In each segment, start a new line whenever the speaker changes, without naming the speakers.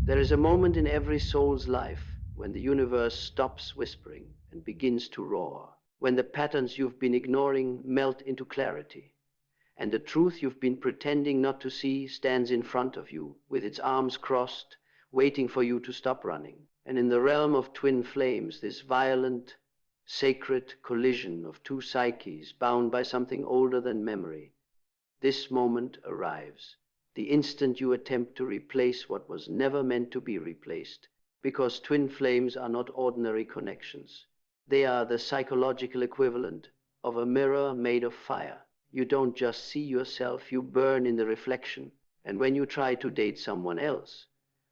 There is a moment in every soul's life when the universe stops whispering and begins to roar, when the patterns you've been ignoring melt into clarity, and the truth you've been pretending not to see stands in front of you with its arms crossed, waiting for you to stop running. And in the realm of twin flames, this violent, sacred collision of two psyches bound by something older than memory, this moment arrives, the instant you attempt to replace what was never meant to be replaced, because twin flames are not ordinary connections. They are the psychological equivalent of a mirror made of fire. You don't just see yourself, you burn in the reflection. And when you try to date someone else,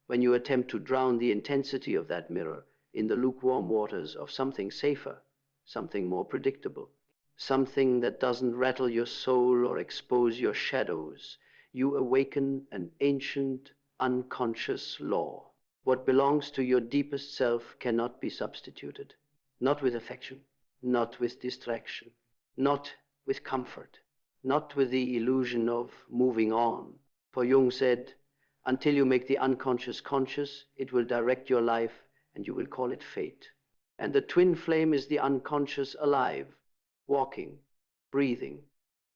when you attempt to drown the intensity of that mirror in the lukewarm waters of something safer, something more predictable, something that doesn't rattle your soul or expose your shadows, you awaken an ancient, unconscious law. What belongs to your deepest self cannot be substituted, not with affection, not with distraction, not with comfort, not with the illusion of moving on. For Jung said, until you make the unconscious conscious, it will direct your life and you will call it fate. And the twin flame is the unconscious alive, walking, breathing,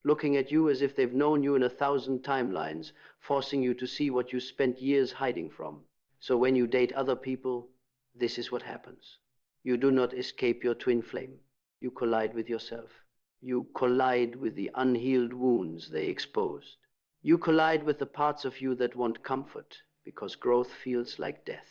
looking at you as if they've known you in 1,000 timelines, forcing you to see what you spent years hiding from. So when you date other people, this is what happens. You do not escape your twin flame. You collide with yourself. You collide with the unhealed wounds they exposed. You collide with the parts of you that want comfort, because growth feels like death.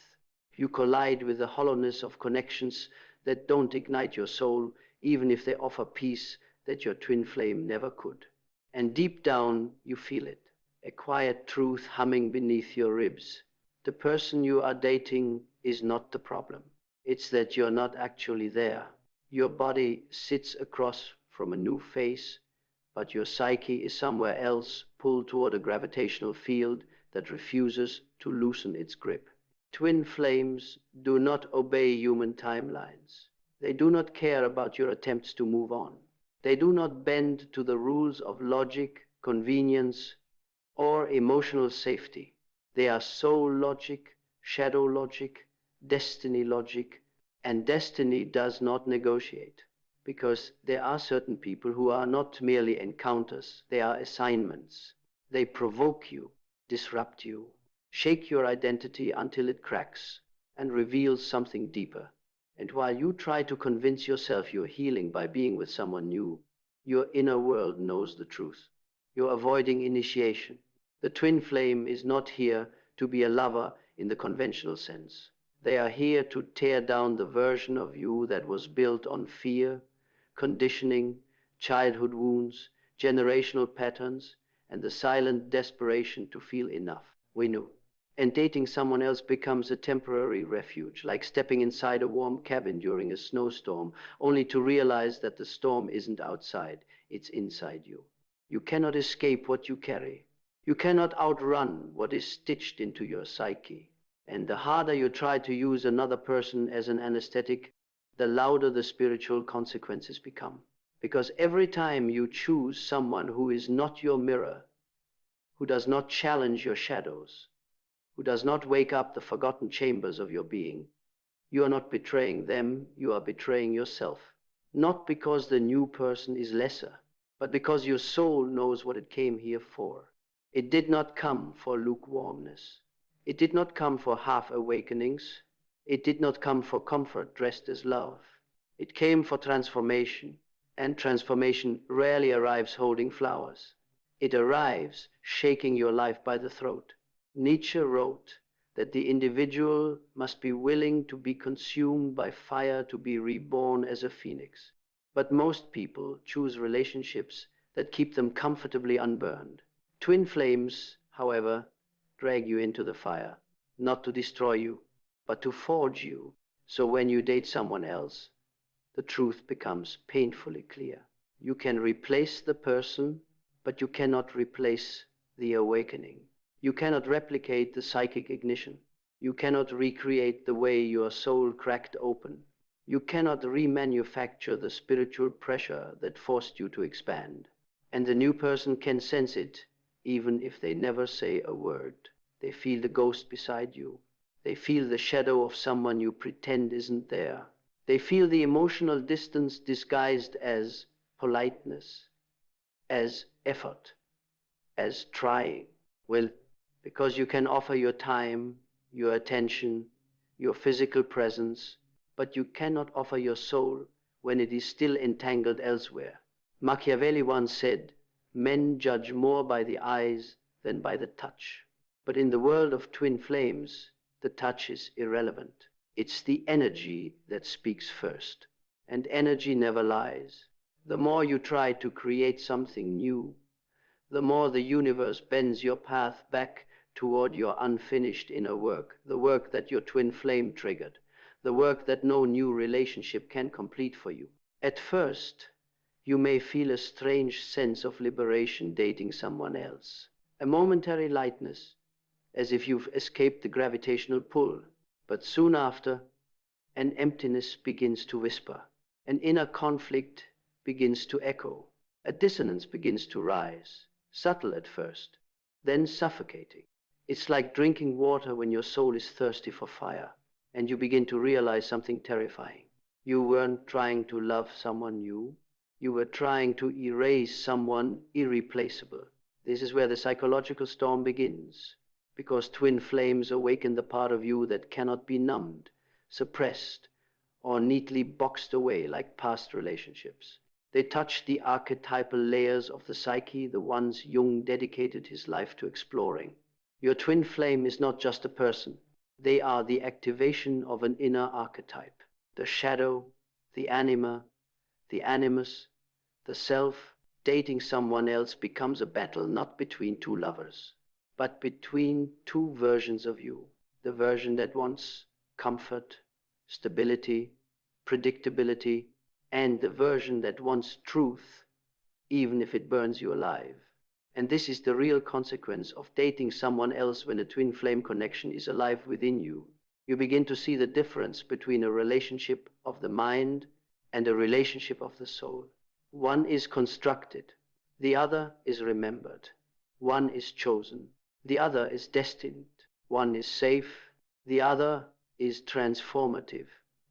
You collide with the hollowness of connections that don't ignite your soul, even if they offer peace that your twin flame never could. And deep down, you feel it, a quiet truth humming beneath your ribs. The person you are dating is not the problem. It's that you're not actually there. Your body sits across from a new face, but your psyche is somewhere else, pulled toward a gravitational field that refuses to loosen its grip. Twin flames do not obey human timelines. They do not care about your attempts to move on. They do not bend to the rules of logic, convenience, or emotional safety. They are soul logic, shadow logic, destiny logic, and destiny does not negotiate. Because there are certain people who are not merely encounters, they are assignments. They provoke you, disrupt you, shake your identity until it cracks and reveals something deeper. And while you try to convince yourself you're healing by being with someone new, your inner world knows the truth. You're avoiding initiation. The twin flame is not here to be a lover in the conventional sense. They are here to tear down the version of you that was built on fear, conditioning, childhood wounds, generational patterns, and the silent desperation to feel enough. We knew. And dating someone else becomes a temporary refuge, like stepping inside a warm cabin during a snowstorm, only to realize that the storm isn't outside, it's inside you. You cannot escape what you carry. You cannot outrun what is stitched into your psyche. And the harder you try to use another person as an anesthetic, the louder the spiritual consequences become. Because every time you choose someone who is not your mirror, who does not challenge your shadows, who does not wake up the forgotten chambers of your being, you are not betraying them, you are betraying yourself. Not because the new person is lesser, but because your soul knows what it came here for. It did not come for lukewarmness. It did not come for half awakenings. It did not come for comfort dressed as love. It came for transformation, and transformation rarely arrives holding flowers. It arrives shaking your life by the throat. Nietzsche wrote that the individual must be willing to be consumed by fire to be reborn as a phoenix. But most people choose relationships that keep them comfortably unburned. Twin flames, however, drag you into the fire, not to destroy you, but to forge you. So when you date someone else, the truth becomes painfully clear. You can replace the person, but you cannot replace the awakening. You cannot replicate the psychic ignition. You cannot recreate the way your soul cracked open. You cannot remanufacture the spiritual pressure that forced you to expand. And the new person can sense it, even if they never say a word. They feel the ghost beside you. They feel the shadow of someone you pretend isn't there. They feel the emotional distance disguised as politeness, as effort, as trying. Well, because you can offer your time, your attention, your physical presence, but you cannot offer your soul when it is still entangled elsewhere. Machiavelli once said, "Men judge more by the eyes than by the touch." But in the world of twin flames, the touch is irrelevant. It's the energy that speaks first. And energy never lies. The more you try to create something new, the more the universe bends your path back toward your unfinished inner work, the work that your twin flame triggered, the work that no new relationship can complete for you. At first, you may feel a strange sense of liberation dating someone else, a momentary lightness, as if you've escaped the gravitational pull. But soon after, an emptiness begins to whisper, an inner conflict begins to echo, a dissonance begins to rise, subtle at first, then suffocating. It's like drinking water when your soul is thirsty for fire, and you begin to realize something terrifying. You weren't trying to love someone new. You were trying to erase someone irreplaceable. This is where the psychological storm begins, because twin flames awaken the part of you that cannot be numbed, suppressed, or neatly boxed away like past relationships. They touch the archetypal layers of the psyche, the ones Jung dedicated his life to exploring. Your twin flame is not just a person. They are the activation of an inner archetype. The shadow, the anima, the animus, the self. Dating someone else becomes a battle not between two lovers, but between two versions of you. The version that wants comfort, stability, predictability, and the version that wants truth, even if it burns you alive. And this is the real consequence of dating someone else when a twin flame connection is alive within you. You begin to see the difference between a relationship of the mind and a relationship of the soul. One is constructed, the other is remembered. One is chosen, the other is destined. One is safe, the other is transformative.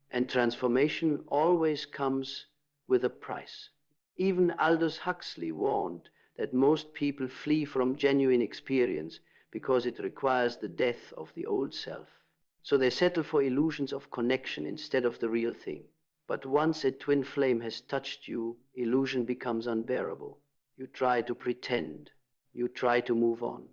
And transformation always comes with a price. Even Aldous Huxley warned that most people flee from genuine experience because it requires the death of the old self. So they settle for illusions of connection instead of the real thing. But once a twin flame has touched you, illusion becomes unbearable. You try to pretend. You try to move on.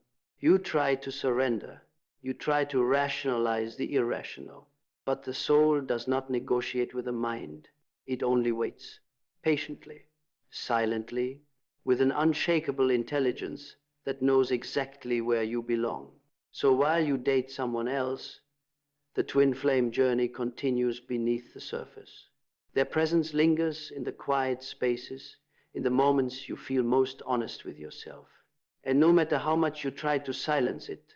You try to surrender. You try to rationalize the irrational. But the soul does not negotiate with the mind. It only waits, patiently, silently, with an unshakable intelligence that knows exactly where you belong. So while you date someone else, the twin flame journey continues beneath the surface. Their presence lingers in the quiet spaces, in the moments you feel most honest with yourself. And no matter how much you try to silence it,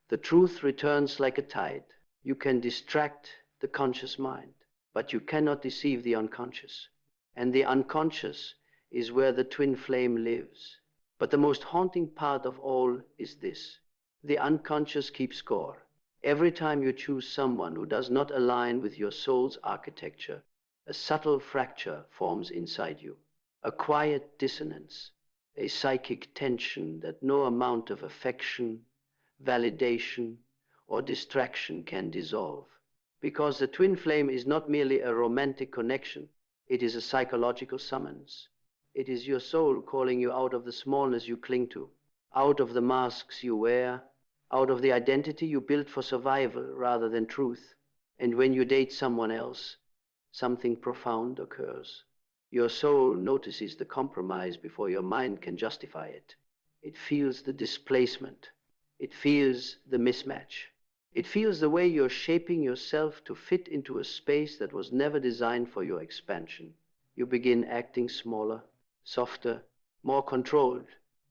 the truth returns like a tide. You can distract the conscious mind, but you cannot deceive the unconscious. And the unconscious is where the twin flame lives. But the most haunting part of all is this: the unconscious keeps score. Every time you choose someone who does not align with your soul's architecture, a subtle fracture forms inside you, a quiet dissonance, a psychic tension that no amount of affection, validation, or distraction can dissolve. Because the twin flame is not merely a romantic connection, it is a psychological summons. It is your soul calling you out of the smallness you cling to, out of the masks you wear, out of the identity you built for survival rather than truth. And when you date someone else, something profound occurs. Your soul notices the compromise before your mind can justify it. It feels the displacement. It feels the mismatch. It feels the way you're shaping yourself to fit into a space that was never designed for your expansion. You begin acting smaller, softer, more controlled,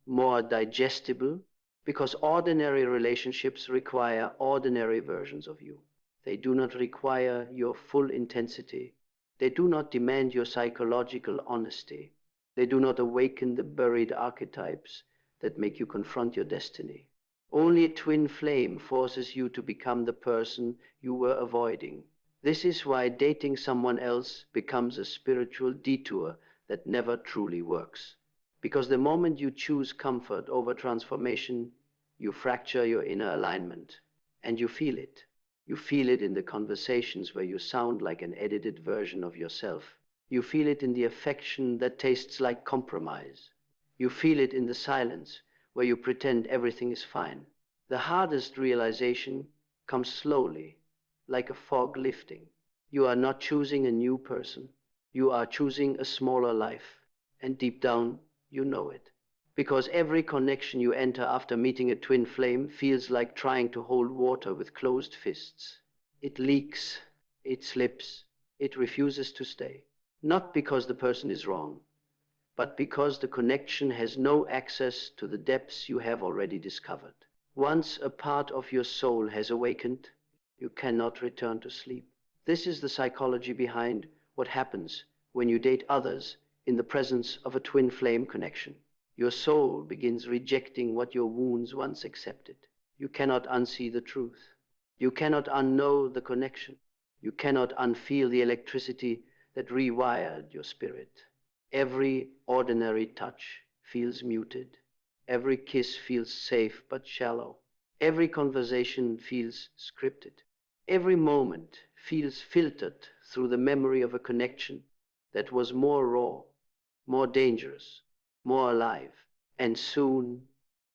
more digestible, because ordinary relationships require ordinary versions of you. They do not require your full intensity. They do not demand your psychological honesty. They do not awaken the buried archetypes that make you confront your destiny. Only twin flame forces you to become the person you were avoiding. This is why dating someone else becomes a spiritual detour that never truly works. Because the moment you choose comfort over transformation, you fracture your inner alignment. And you feel it. You feel it in the conversations where you sound like an edited version of yourself. You feel it in the affection that tastes like compromise. You feel it in the silence where you pretend everything is fine. The hardest realization comes slowly, like a fog lifting. You are not choosing a new person. You are choosing a smaller life. And deep down, you know it. Because every connection you enter after meeting a twin flame feels like trying to hold water with closed fists. It leaks, it slips, it refuses to stay. Not because the person is wrong, but because the connection has no access to the depths you have already discovered. Once a part of your soul has awakened, you cannot return to sleep. This is the psychology behind what happens when you date others in the presence of a twin flame connection. Your soul begins rejecting what your wounds once accepted. You cannot unsee the truth. You cannot unknow the connection. You cannot unfeel the electricity that rewired your spirit. Every ordinary touch feels muted. Every kiss feels safe but shallow. Every conversation feels scripted. Every moment feels filtered through the memory of a connection that was more raw, more dangerous, more alive. And soon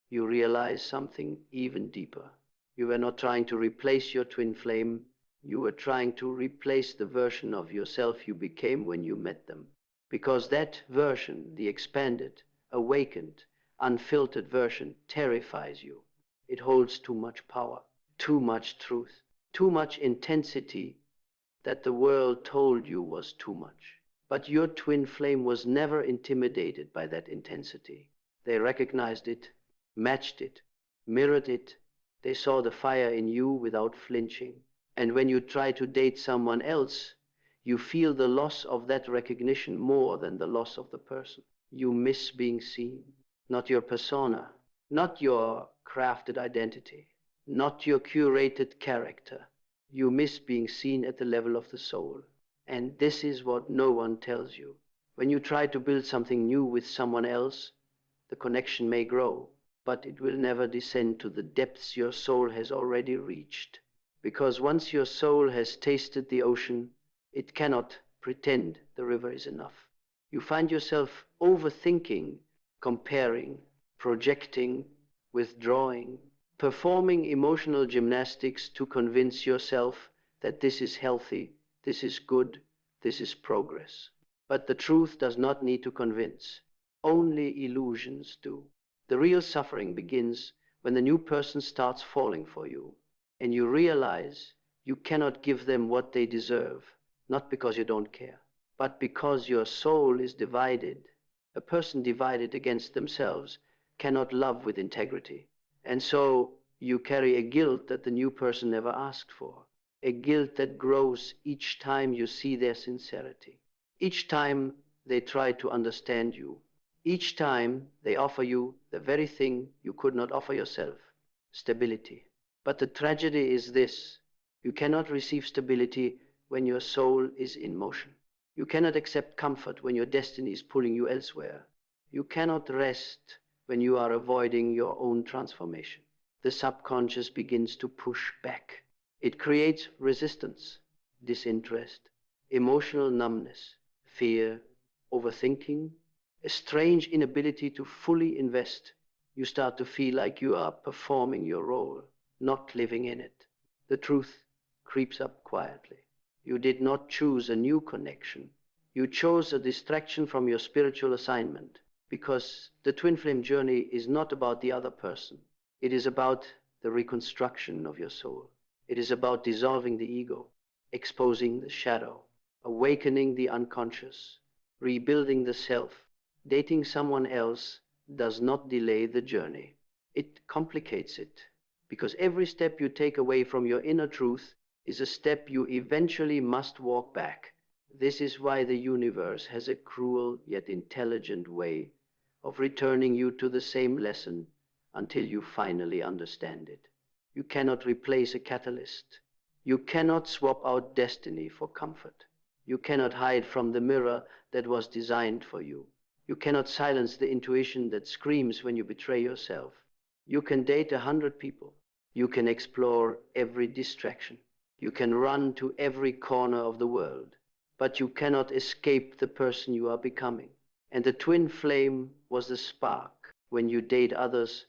you realize something even deeper. You were not trying to replace your twin flame. You were trying to replace the version of yourself you became when you met them. Because that version, the expanded, awakened, unfiltered version, terrifies you. It holds too much power, too much truth, too much intensity that the world told you was too much. But your twin flame was never intimidated by that intensity. They recognized it, matched it, mirrored it. They saw the fire in you without flinching. And when you try to date someone else, you feel the loss of that recognition more than the loss of the person. You miss being seen, not your persona, not your crafted identity, not your curated character. You miss being seen at the level of the soul. And this is what no one tells you. When you try to build something new with someone else, the connection may grow, but it will never descend to the depths your soul has already reached. Because once your soul has tasted the ocean, it cannot pretend the river is enough. You find yourself overthinking, comparing, projecting, withdrawing, performing emotional gymnastics to convince yourself that this is healthy, this is good, this is progress. But the truth does not need to convince. Only illusions do. The real suffering begins when the new person starts falling for you, and you realize you cannot give them what they deserve, not because you don't care, but because your soul is divided. A person divided against themselves cannot love with integrity. And so you carry a guilt that the new person never asked for, a guilt that grows each time you see their sincerity, each time they try to understand you, each time they offer you the very thing you could not offer yourself, stability. But the tragedy is this: you cannot receive stability when your soul is in motion. You cannot accept comfort when your destiny is pulling you elsewhere. You cannot rest when you are avoiding your own transformation. The subconscious begins to push back. It creates resistance, disinterest, emotional numbness, fear, overthinking, a strange inability to fully invest. You start to feel like you are performing your role, not living in it. The truth creeps up quietly. You did not choose a new connection. You chose a distraction from your spiritual assignment, because the twin flame journey is not about the other person. It is about the reconstruction of your soul. It is about dissolving the ego, exposing the shadow, awakening the unconscious, rebuilding the self. Dating someone else does not delay the journey. It complicates it, because every step you take away from your inner truth is a step you eventually must walk back. This is why the universe has a cruel yet intelligent way of returning you to the same lesson until you finally understand it. You cannot replace a catalyst. You cannot swap out destiny for comfort. You cannot hide from the mirror that was designed for you. You cannot silence the intuition that screams when you betray yourself. You can date 100 people. You can explore every distraction. You can run to every corner of the world. But you cannot escape the person you are becoming. And the twin flame was the spark. When you date others,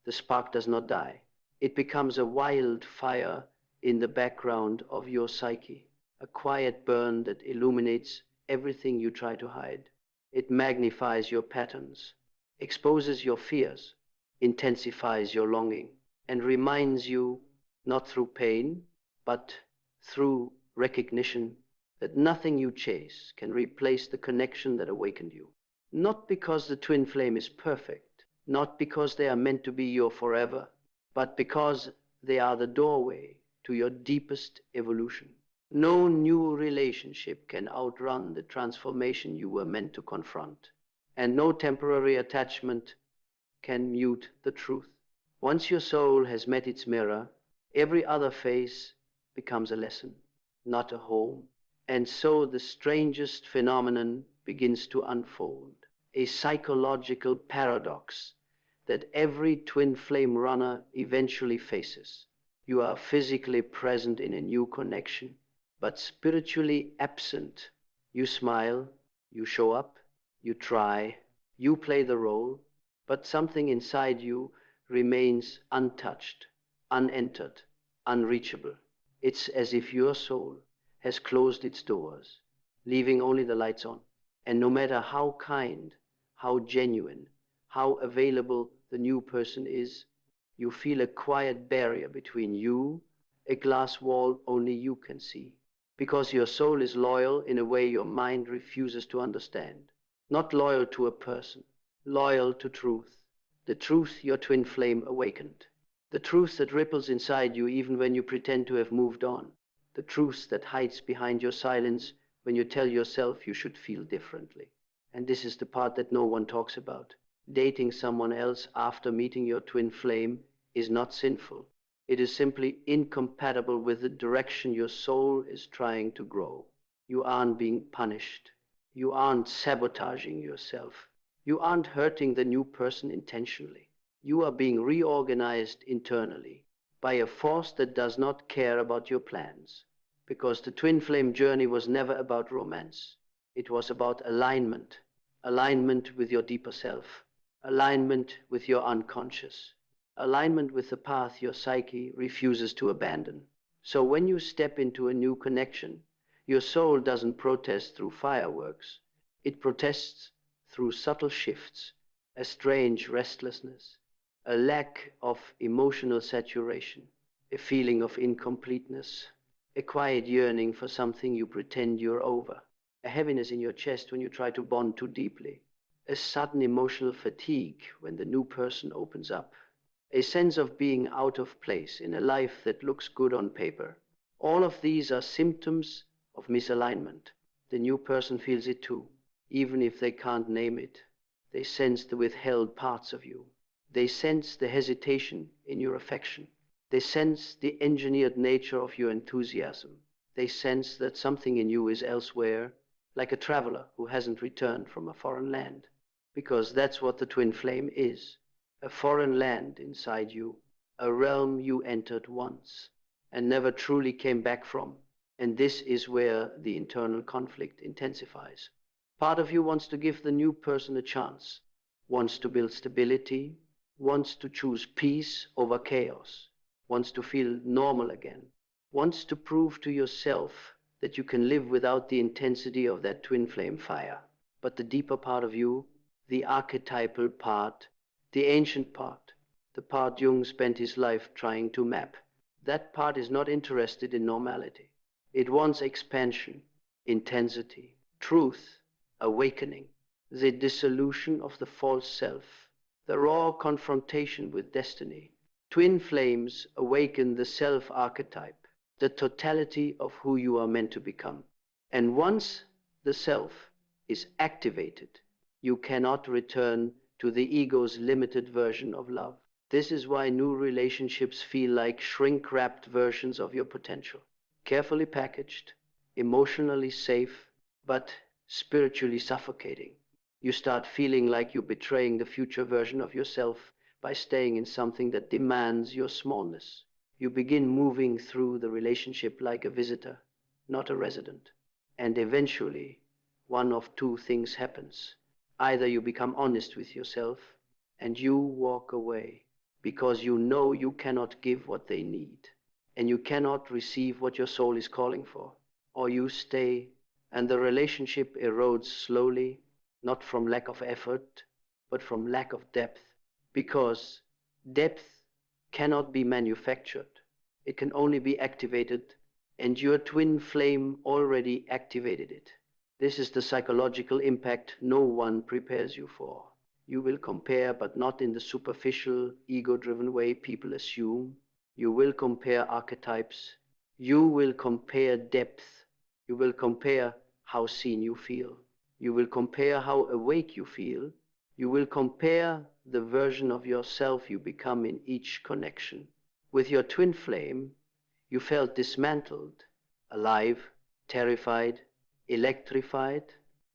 the spark does not die. It becomes a wild fire in the background of your psyche, a quiet burn that illuminates everything you try to hide. It magnifies your patterns, exposes your fears, intensifies your longing, and reminds you, not through pain, but through recognition, that nothing you chase can replace the connection that awakened you. Not because the twin flame is perfect, not because they are meant to be your forever, but because they are the doorway to your deepest evolution. No new relationship can outrun the transformation you were meant to confront, and no temporary attachment can mute the truth. Once your soul has met its mirror, every other face becomes a lesson, not a home. And so the strangest phenomenon begins to unfold, a psychological paradox that every twin flame runner eventually faces. You are physically present in a new connection, but spiritually absent. You smile, you show up, you try, you play the role, but something inside you remains untouched, unentered, unreachable. It's as if your soul has closed its doors, leaving only the lights on. And no matter how kind, how genuine, how available the new person is, you feel a quiet barrier between you, a glass wall only you can see. Because your soul is loyal in a way your mind refuses to understand. Not loyal to a person, loyal to truth. The truth your twin flame awakened. The truth that ripples inside you even when you pretend to have moved on. The truth that hides behind your silence when you tell yourself you should feel differently. And this is the part that no one talks about. Dating someone else after meeting your twin flame is not sinful. It is simply incompatible with the direction your soul is trying to grow. You aren't being punished. You aren't sabotaging yourself. You aren't hurting the new person intentionally. You are being reorganized internally by a force that does not care about your plans. Because the twin flame journey was never about romance. It was about alignment. Alignment with your deeper self. Alignment with your unconscious. Alignment with the path your psyche refuses to abandon. So when you step into a new connection, your soul doesn't protest through fireworks. It protests through subtle shifts, a strange restlessness, a lack of emotional saturation, a feeling of incompleteness, a quiet yearning for something you pretend you're over, a heaviness in your chest when you try to bond too deeply, a sudden emotional fatigue when the new person opens up, a sense of being out of place in a life that looks good on paper. All of these are symptoms of misalignment. The new person feels it too, even if they can't name it. They sense the withheld parts of you. They sense the hesitation in your affection. They sense the engineered nature of your enthusiasm. They sense that something in you is elsewhere, like a traveler who hasn't returned from a foreign land. Because that's what the twin flame is, a foreign land inside you, a realm you entered once and never truly came back from. And this is where the internal conflict intensifies. Part of you wants to give the new person a chance, wants to build stability, wants to choose peace over chaos, wants to feel normal again, wants to prove to yourself that you can live without the intensity of that twin flame fire. But the deeper part of you, the archetypal part, the ancient part, the part Jung spent his life trying to map, that part is not interested in normality. It wants expansion, intensity, truth, awakening, the dissolution of the false self, the raw confrontation with destiny. Twin flames awaken the self archetype, the totality of who you are meant to become. And once the self is activated, you cannot return to the ego's limited version of love. This is why new relationships feel like shrink-wrapped versions of your potential, carefully packaged, emotionally safe, but spiritually suffocating. You start feeling like you're betraying the future version of yourself by staying in something that demands your smallness. You begin moving through the relationship like a visitor, not a resident. And eventually, one of two things happens. Either you become honest with yourself and you walk away because you know you cannot give what they need and you cannot receive what your soul is calling for, or you stay and the relationship erodes slowly, not from lack of effort, but from lack of depth, because depth cannot be manufactured. It can only be activated, and your twin flame already activated it. This is the psychological impact no one prepares you for. You will compare, but not in the superficial, ego-driven way people assume. You will compare archetypes. You will compare depth. You will compare how seen you feel. You will compare how awake you feel. You will compare the version of yourself you become in each connection. With your twin flame, you felt dismantled, alive, terrified, electrified,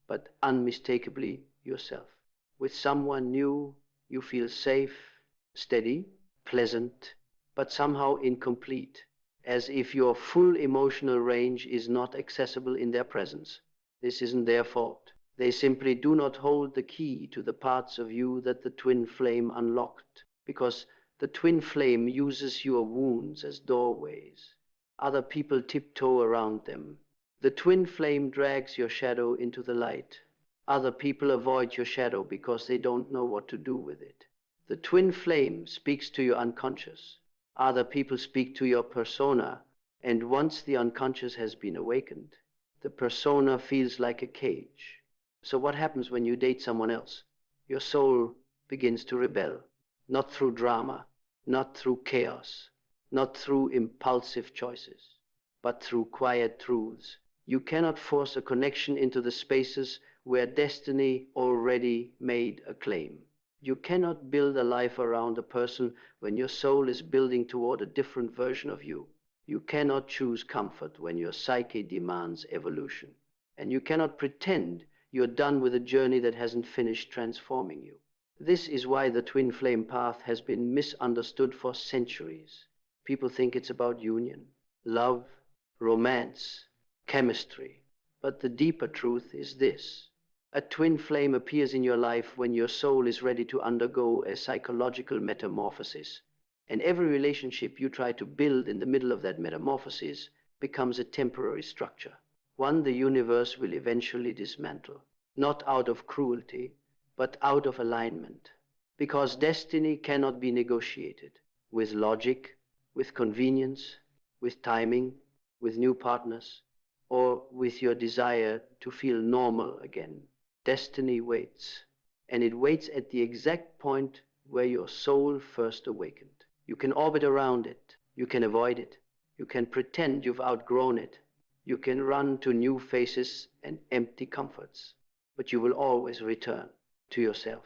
but unmistakably yourself. With someone new, you feel safe, steady, pleasant, but somehow incomplete, as if your full emotional range is not accessible in their presence. This isn't their fault. They simply do not hold the key to the parts of you that the twin flame unlocked, because the twin flame uses your wounds as doorways. Other people tiptoe around them. The twin flame drags your shadow into the light. Other people avoid your shadow because they don't know what to do with it. The twin flame speaks to your unconscious. Other people speak to your persona, and once the unconscious has been awakened, the persona feels like a cage. So what happens when you date someone else? Your soul begins to rebel, not through drama, not through chaos, not through impulsive choices, but through quiet truths. You cannot force a connection into the spaces where destiny already made a claim. You cannot build a life around a person when your soul is building toward a different version of you. You cannot choose comfort when your psyche demands evolution. And you cannot pretend you're done with a journey that hasn't finished transforming you. This is why the twin flame path has been misunderstood for centuries. People think it's about union, love, romance, chemistry. But the deeper truth is this. A twin flame appears in your life when your soul is ready to undergo a psychological metamorphosis. And every relationship you try to build in the middle of that metamorphosis becomes a temporary structure, one the universe will eventually dismantle, not out of cruelty, but out of alignment. Because destiny cannot be negotiated with logic, with convenience, with timing, with new partners, or with your desire to feel normal again. Destiny waits, and it waits at the exact point where your soul first awakened. You can orbit around it, you can avoid it, you can pretend you've outgrown it, you can run to new faces and empty comforts, but you will always return to yourself,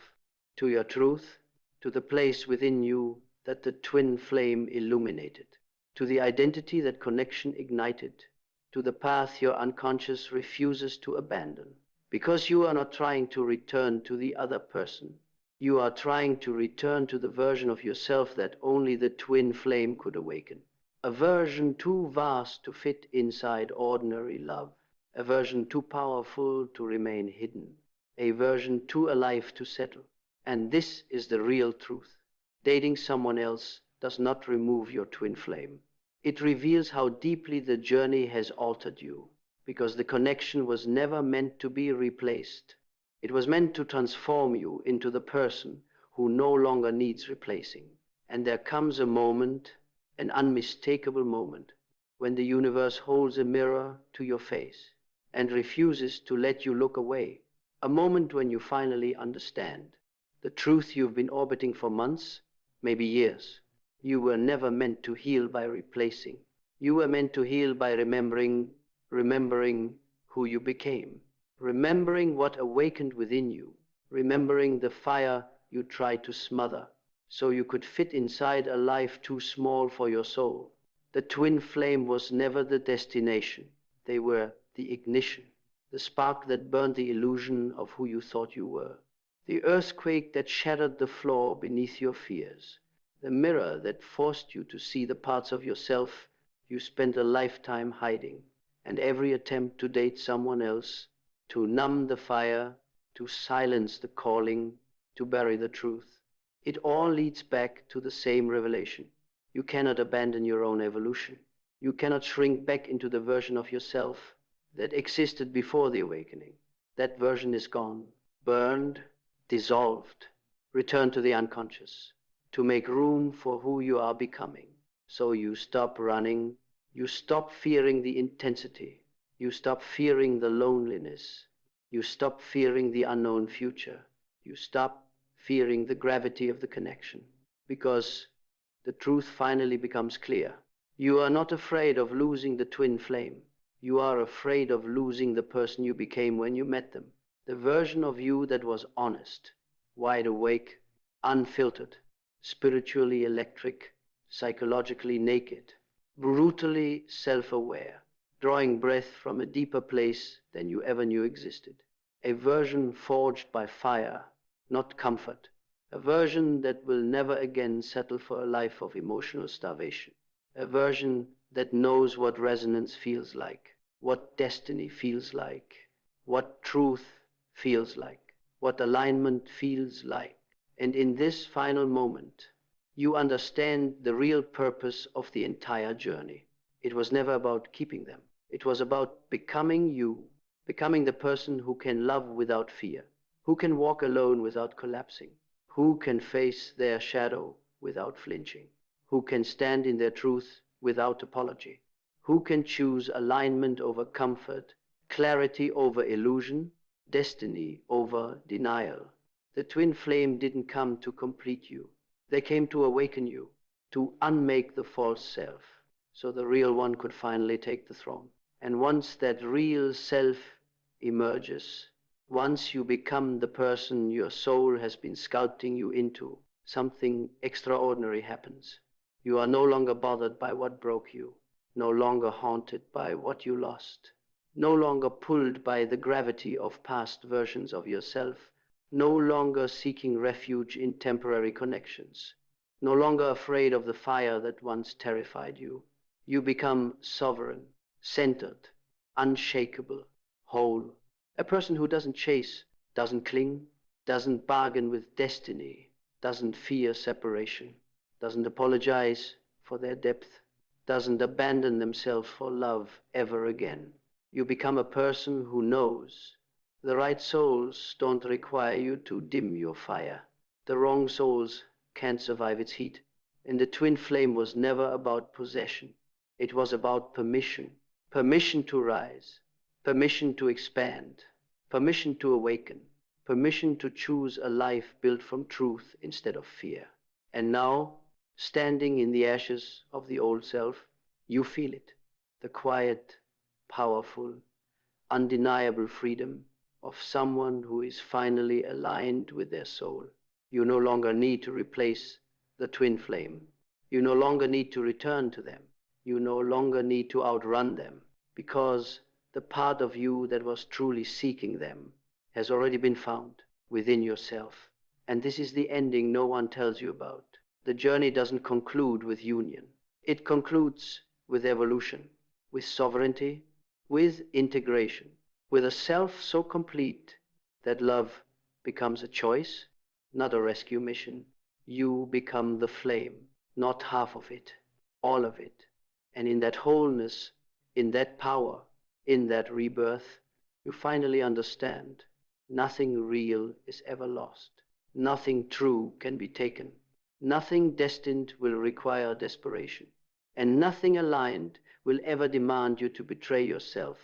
to your truth, to the place within you that the twin flame illuminated, to the identity that connection ignited, to the path your unconscious refuses to abandon. Because you are not trying to return to the other person. You are trying to return to the version of yourself that only the twin flame could awaken. A version too vast to fit inside ordinary love. A version too powerful to remain hidden. A version too alive to settle. And this is the real truth. Dating someone else does not remove your twin flame. It reveals how deeply the journey has altered you, because the connection was never meant to be replaced. It was meant to transform you into the person who no longer needs replacing. And there comes a moment, an unmistakable moment, when the universe holds a mirror to your face and refuses to let you look away. A moment when you finally understand the truth you've been orbiting for months, maybe years. You were never meant to heal by replacing. You were meant to heal by remembering who you became, remembering what awakened within you, remembering the fire you tried to smother, so you could fit inside a life too small for your soul. The twin flame was never the destination. They were the ignition, the spark that burned the illusion of who you thought you were, the earthquake that shattered the floor beneath your fears, the mirror that forced you to see the parts of yourself you spent a lifetime hiding, and every attempt to date someone else, to numb the fire, to silence the calling, to bury the truth. It all leads back to the same revelation. You cannot abandon your own evolution. You cannot shrink back into the version of yourself that existed before the awakening. That version is gone, burned, dissolved, returned to the unconscious, to make room for who you are becoming. So you stop running, you stop fearing the intensity, you stop fearing the loneliness, you stop fearing the unknown future, you stop fearing the gravity of the connection, because the truth finally becomes clear. You are not afraid of losing the twin flame. You are afraid of losing the person you became when you met them, the version of you that was honest, wide awake, unfiltered, spiritually electric, psychologically naked, brutally self-aware, drawing breath from a deeper place than you ever knew existed. A version forged by fire, not comfort. A version that will never again settle for a life of emotional starvation. A version that knows what resonance feels like, what destiny feels like, what truth feels like, what alignment feels like. And in this final moment, you understand the real purpose of the entire journey. It was never about keeping them. It was about becoming you, becoming the person who can love without fear, who can walk alone without collapsing, who can face their shadow without flinching, who can stand in their truth without apology, who can choose alignment over comfort, clarity over illusion, destiny over denial. The twin flame didn't come to complete you. They came to awaken you, to unmake the false self, so the real one could finally take the throne. And once that real self emerges, once you become the person your soul has been sculpting you into, something extraordinary happens. You are no longer bothered by what broke you, no longer haunted by what you lost, no longer pulled by the gravity of past versions of yourself, no longer seeking refuge in temporary connections, no longer afraid of the fire that once terrified you. You become sovereign, centered, unshakable, whole. A person who doesn't chase, doesn't cling, doesn't bargain with destiny, doesn't fear separation, doesn't apologize for their depth, doesn't abandon themselves for love ever again. You become a person who knows the right souls don't require you to dim your fire. The wrong souls can't survive its heat. And the twin flame was never about possession. It was about permission. Permission to rise, permission to expand, permission to awaken, permission to choose a life built from truth instead of fear. And now, standing in the ashes of the old self, you feel it, the quiet, powerful, undeniable freedom of someone who is finally aligned with their soul. You no longer need to replace the twin flame. You no longer need to return to them. You no longer need to outrun them, because the part of you that was truly seeking them has already been found within yourself. And this is the ending no one tells you about. The journey doesn't conclude with union. It concludes with evolution, with sovereignty, with integration, with a self so complete that love becomes a choice, not a rescue mission. You become the flame, not half of it, all of it. And in that wholeness, in that power, in that rebirth, you finally understand nothing real is ever lost. Nothing true can be taken. Nothing destined will require desperation. And nothing aligned will ever demand you to betray yourself.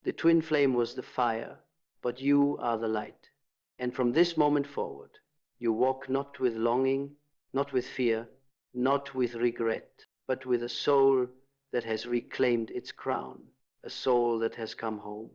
The twin flame was the fire, but you are the light. And from this moment forward, you walk not with longing, not with fear, not with regret, but with a soul that has reclaimed its crown, a soul that has come home.